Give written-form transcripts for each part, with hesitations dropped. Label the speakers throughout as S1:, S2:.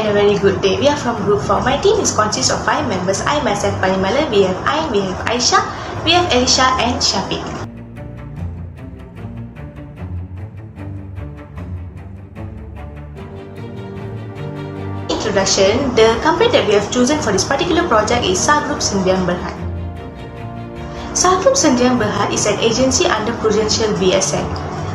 S1: and a very good day. We are from Group 4. My team consists of 5 members. I myself, Parimala, we have Ain, we have Aisha, we have Elisha and Shafiq. Introduction. The company that we have chosen for this particular project is SAR Group Sdn Bhd. SAR Group Sdn Bhd is an agency under Prudential BSN.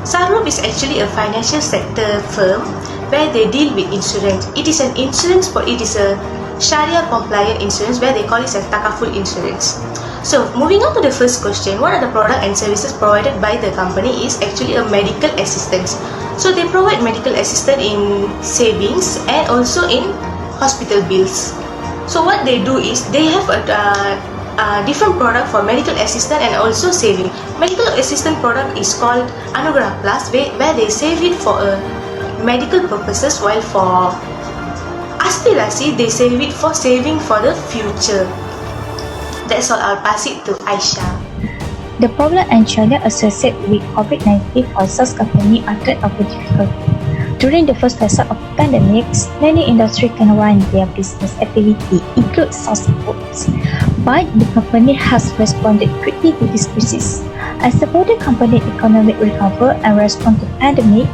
S1: SAR Group is actually a financial sector firm where they deal with insurance. It is an insurance, but it is a Sharia compliant insurance where they call it as takaful insurance. So moving on to the first question, what are the product and services provided by the company is actually a medical assistance. So they provide medical assistance in savings and also in hospital bills. So what they do is they have a different product for medical assistant and also saving. Medical assistant product is called Anugrah Plus, where they save it for medical purposes, while for aspirasi they save it for saving for the future. That's all. I'll pass it to Aisha.
S2: The problem and challenge associated with COVID-19 for SaaS company are threat of difficulty. During the first phase of pandemics, many industries can run their business activity, include SaaS groups. But the company has responded quickly to this crisis. As the broader company economic recover and respond to pandemic,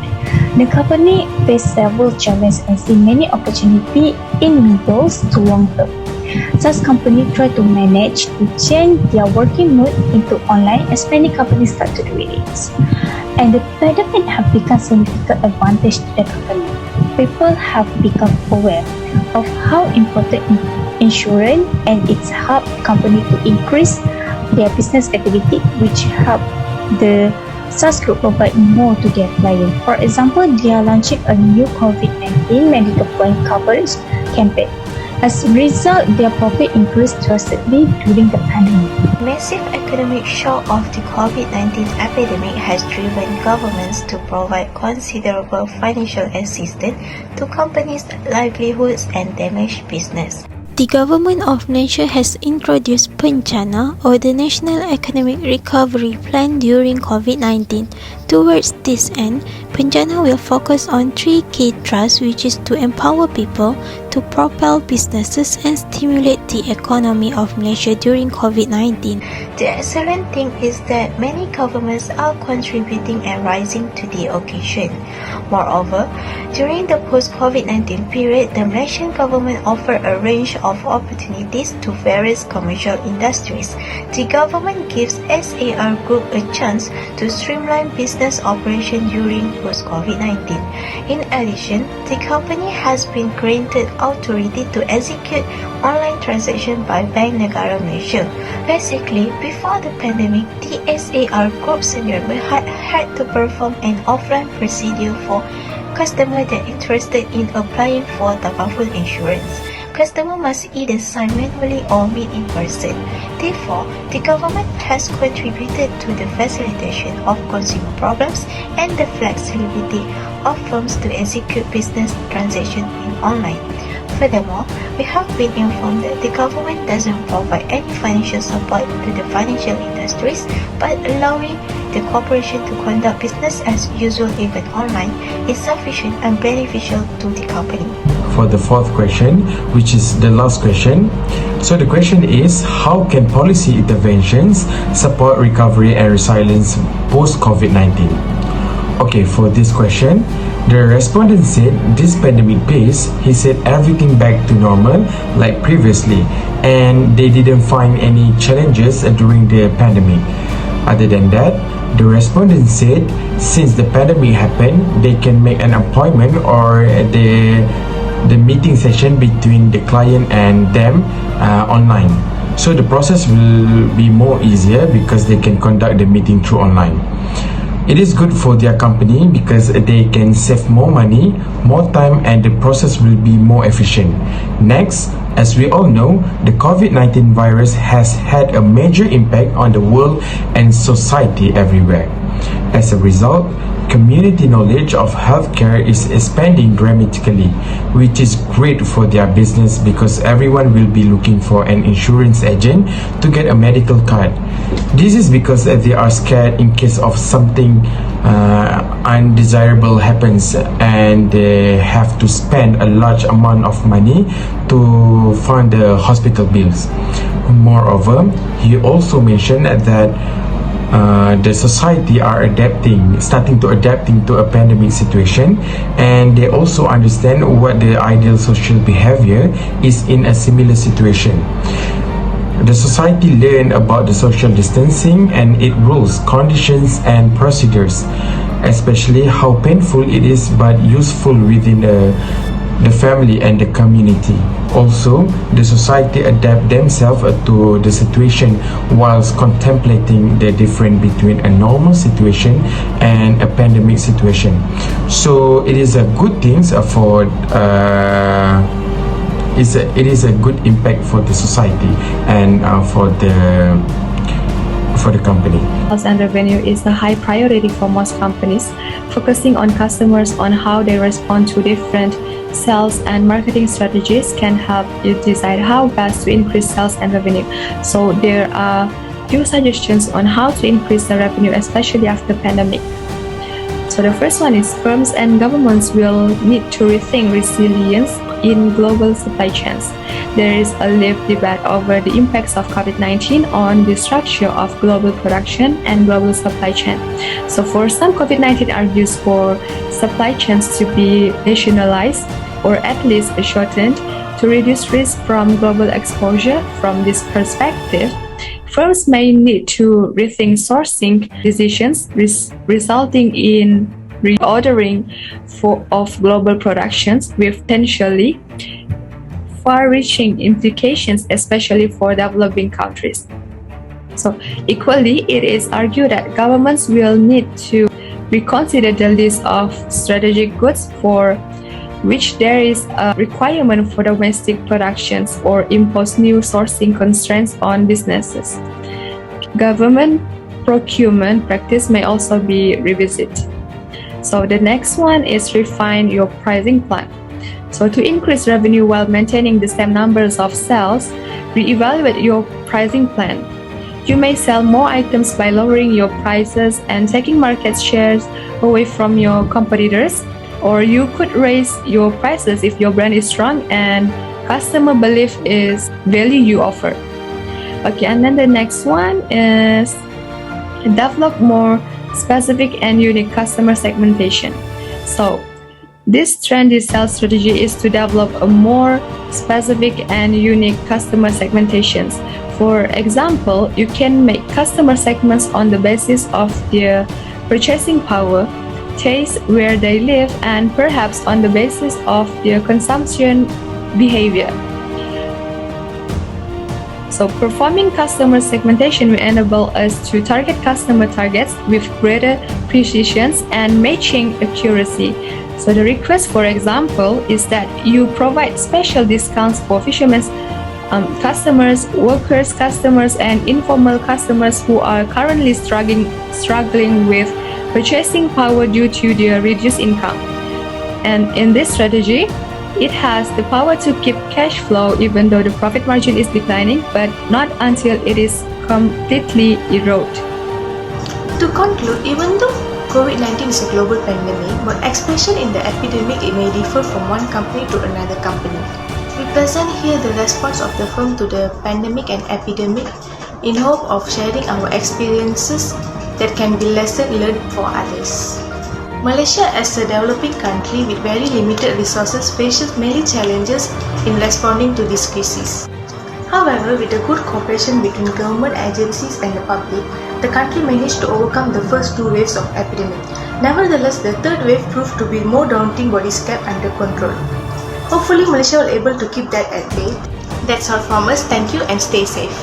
S2: the company faced several challenges and see many opportunities in middle to long term. SaaS companies try to manage to change their working mode into online as many companies start to do it. And the pandemic have become significant advantage to the company. People have become aware of how important insurance and it's helped company to increase their business activity, which help the SaaS group provide more to their clients. For example, they are launching a new COVID-19 medical plan coverage campaign. As a result, their profit increased drastically during the pandemic.
S3: Massive economic shock of the COVID-19 epidemic has driven governments to provide considerable financial assistance to companies' livelihoods and damaged business.
S4: The Government of Malaysia has introduced Pencana, or the National Economic Recovery Plan during COVID-19. Towards this end, Pencana will focus on 3 key thrusts, which is to empower people, to propel businesses and stimulate the economy of Malaysia during COVID-19.
S3: The excellent thing is that many governments are contributing and rising to the occasion. Moreover, during the post-COVID-19 period, the Malaysian government offered a range of opportunities to various commercial industries. The government gives SAR Group a chance to streamline business operation during post-COVID-19. In addition, the company has been granted authority to execute online transaction by Bank Negara Malaysia. Basically, before the pandemic, the SAR Group Sdn Bhd had to perform an offline procedure for customers that interested in applying for takaful insurance. Customer must either sign manually or meet in person. Therefore, the government has contributed to the facilitation of consumer problems and the flexibility of firms to execute business transactions in online. Furthermore, we have been informed that the government doesn't provide any financial support to the financial industries, but allowing the corporation to conduct business as usual even online is sufficient and beneficial to the company.
S5: For the fourth question, which is the last question. So the question is, how can policy interventions support recovery and resilience post-COVID-19? Okay, for this question, the respondent said this pandemic pace, he said everything back to normal like previously, and they didn't find any challenges during the pandemic. Other than that, the respondent said since the pandemic happened, they can make an appointment or the meeting session between the client and them online. So the process will be more easier because they can conduct the meeting through online. It is good for their company because they can save more money, more time, and the process will be more efficient. Next, as we all know, the COVID-19 virus has had a major impact on the world and society everywhere. As a result, Community knowledge of healthcare is expanding dramatically, which is great for their business because everyone will be looking for an insurance agent to get a medical card. This is because they are scared in case of something undesirable happens and they have to spend a large amount of money to fund the hospital bills. Moreover, he also mentioned that the society are starting to adapting to a pandemic situation, and they also understand what the ideal social behavior is in a similar situation. The society learn about the social distancing and its rules, conditions, and procedures, especially how painful it is but useful within the family and the community. Also, the society adapt themselves to the situation whilst contemplating the difference between a normal situation and a pandemic situation. So it is a good thing for it is a good impact for the society and for the company.
S6: Sales and revenue is a high priority for most companies, focusing on customers on how they respond to different sales and marketing strategies can help you decide how best to increase sales and revenue. So there are few suggestions on how to increase the revenue, especially after pandemic. So the first one is firms and governments will need to rethink resilience in global supply chains. There is a lived debate over the impacts of COVID-19 on the structure of global production and global supply chain. So for some, COVID-19 argues for supply chains to be nationalized or at least shortened to reduce risk from global exposure. From this perspective, firms may need to rethink sourcing decisions, resulting in reordering of global productions with potentially far-reaching implications, especially for developing countries. So equally, it is argued that governments will need to reconsider the list of strategic goods for which there is a requirement for domestic productions or impose new sourcing constraints on businesses. Government procurement practice may also be revisited. So the next one is refine your pricing plan. So to increase revenue while maintaining the same numbers of sales, reevaluate your pricing plan. You may sell more items by lowering your prices and taking market shares away from your competitors, or you could raise your prices if your brand is strong and customer belief is value you offer. Okay, and then the next one is develop more specific and unique customer segmentation. So this trendy sales strategy is to develop a more specific and unique customer segmentations. For example, you can make customer segments on the basis of their purchasing power, taste, where they live, and perhaps on the basis of their consumption behavior. So performing customer segmentation will enable us to target customer targets with greater precision and matching accuracy. So the request, for example, is that you provide special discounts for fishermen's customers, workers' customers, and informal customers who are currently struggling with purchasing power due to their reduced income. And in this strategy, it has the power to keep cash flow even though the profit margin is declining, but not until it is completely eroded.
S1: To conclude, even though COVID-19 is a global pandemic, but expression in the epidemic it may differ from one company to another company. We present here the response of the firm to the pandemic and epidemic in hope of sharing our experiences that can be lesson learned for others. Malaysia, as a developing country with very limited resources, faces many challenges in responding to this crisis. However, with the good cooperation between government agencies and the public, the country managed to overcome the first two waves of epidemic. Nevertheless, the third wave proved to be more daunting but is kept under control. Hopefully, Malaysia will be able to keep that at bay. That's all from us. Thank you and stay safe.